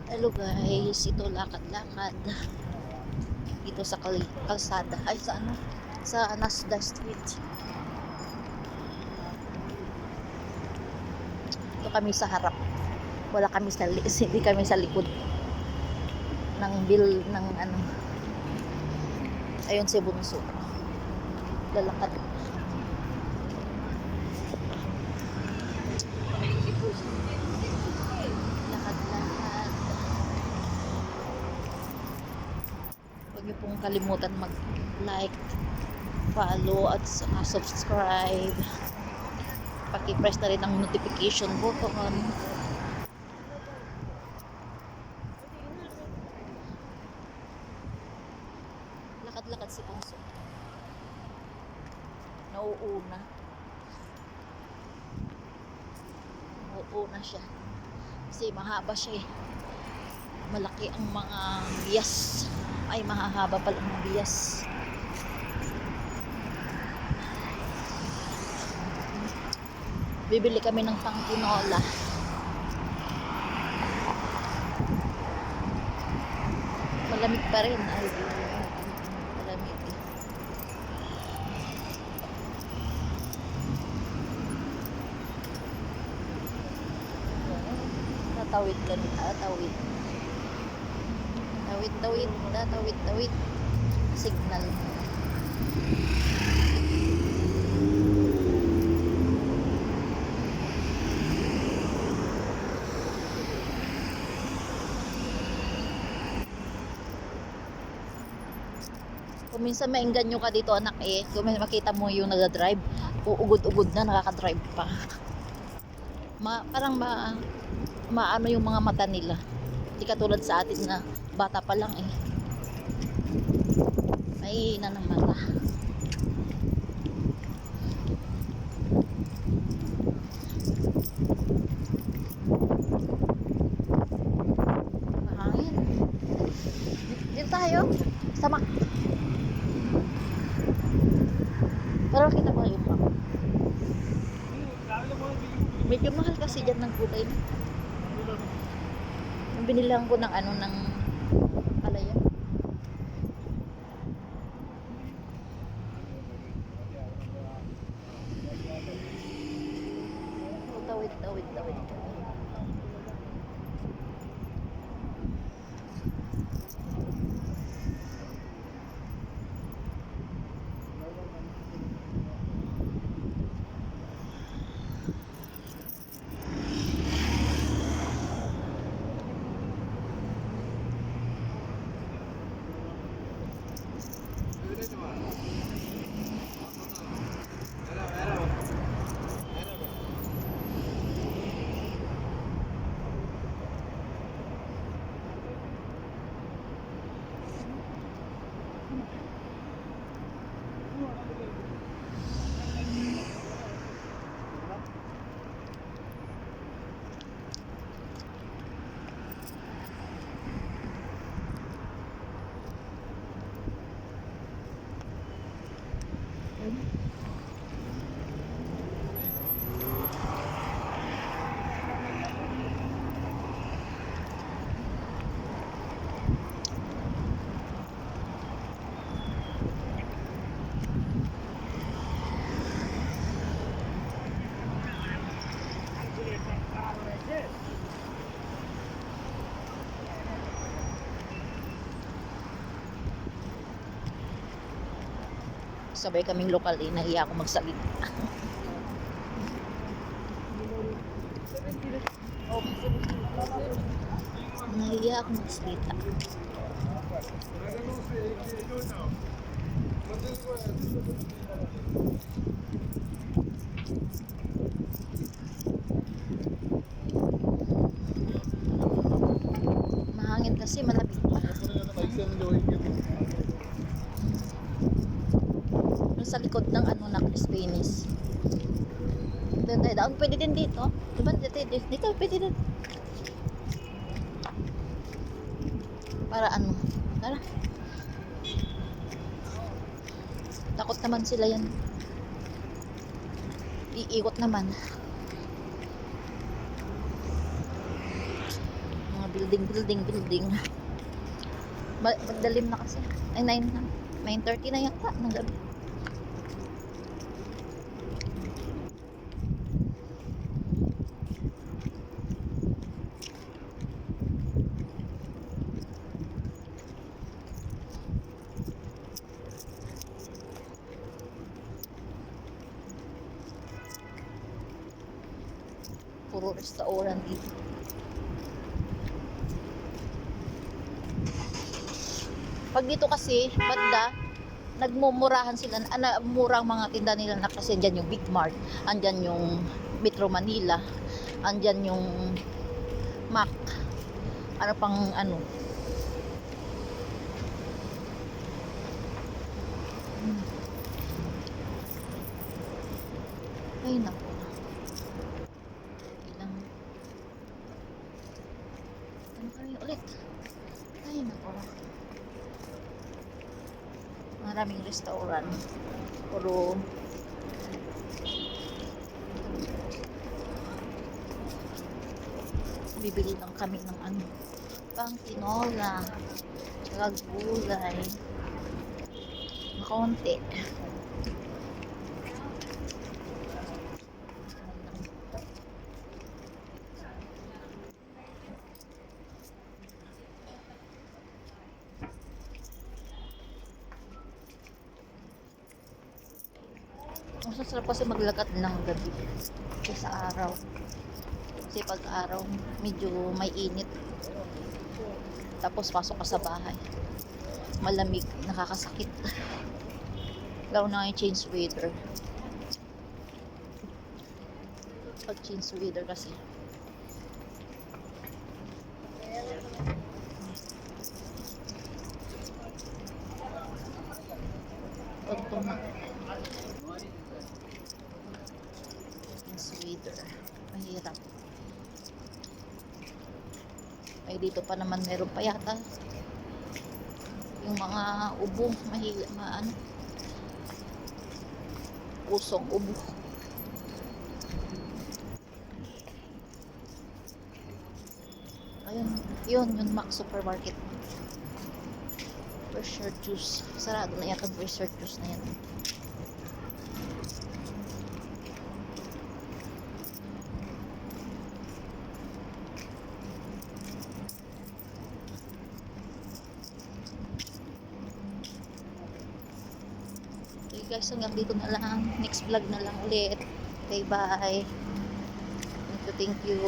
Hello guys, ito lakad-lakad dito sa kalsada ay sa ano, sa Nasda Street. Ito kami sa harap, wala kami sa hindi kami sa likod ng ng ano. Ayun si Bunso, lalakad. Lakad-lakad. Huwag niyo pong kalimutan mag-like, follow at subscribe. Paki-press na rin ang notification button. Lakad-lakad si Bunso. Nauuna. Nauuna siya. Kasi mahaba siya eh. Malaki ang mga bias. Ay, mahahaba pala ang bias. Bibili kami ng pang-tinola. Malamig pa rin. Ay, malamig eh. Tatawid kami. Tatawid. Tawid. Tatawid. Signal. Kung minsan maingganyo ka dito anak eh, kung makita mo yung nagda-drive, uugod-ugod na, nakaka-drive pa. Parang maano yung mga mata nila. Hindi katulad sa atin na bata pa lang eh. May ina ng mata. Mahangin. Dito tayo. Sama. Pero kita mo yung map. Medyo mahal kasi dyan ng gulay na. Binilang ko ng ano, ng palaya. Tawid. Sabay kaming lokal eh, nahiya ako magsalita. Nahiya ako magsalita. Mahangin kasi, malapit pa. Sa likod ng ano na Spanish. Doon pwede din dito. Diba? Dito pwede din. Para ano? Tara. Takot naman sila yan. Iikot naman. Building. Madalim na kasi. Ay, 9 na. 9:30 na yata ng gabi. Puro restaurant dito. Pag dito kasi, banda, nagmumurahan sila, murang mga tinda nila na kasi andyan yung Big Mart, andyan yung Metro Manila, andyan yung Mac, ano pang ano. Ay naku. Ilang. Ano kami ulit? Ay naku. Maraming restaurant. Puro bibili lang kami ng ano, pang tinola, tsaka gulay. Konti. Mas masarap kasi maglakad ng gabi kaysa araw. Kasi pag araw, medyo may init. Tapos pasok ka sa bahay. Malamig, nakakasakit. Lalo na yung change weather. Pag change weather kasi. Ito na. Weather. Mahirap. Ay dito pa naman meron pa yata yung mga ubo, ano, pusong ubo. Ayun, yun Mac Supermarket. Fresh juice. Sarado na yata fresh juice na yan. Okay guys, hanggang dito na lang. Next vlog na lang ulit. Okay, bye. Thank you.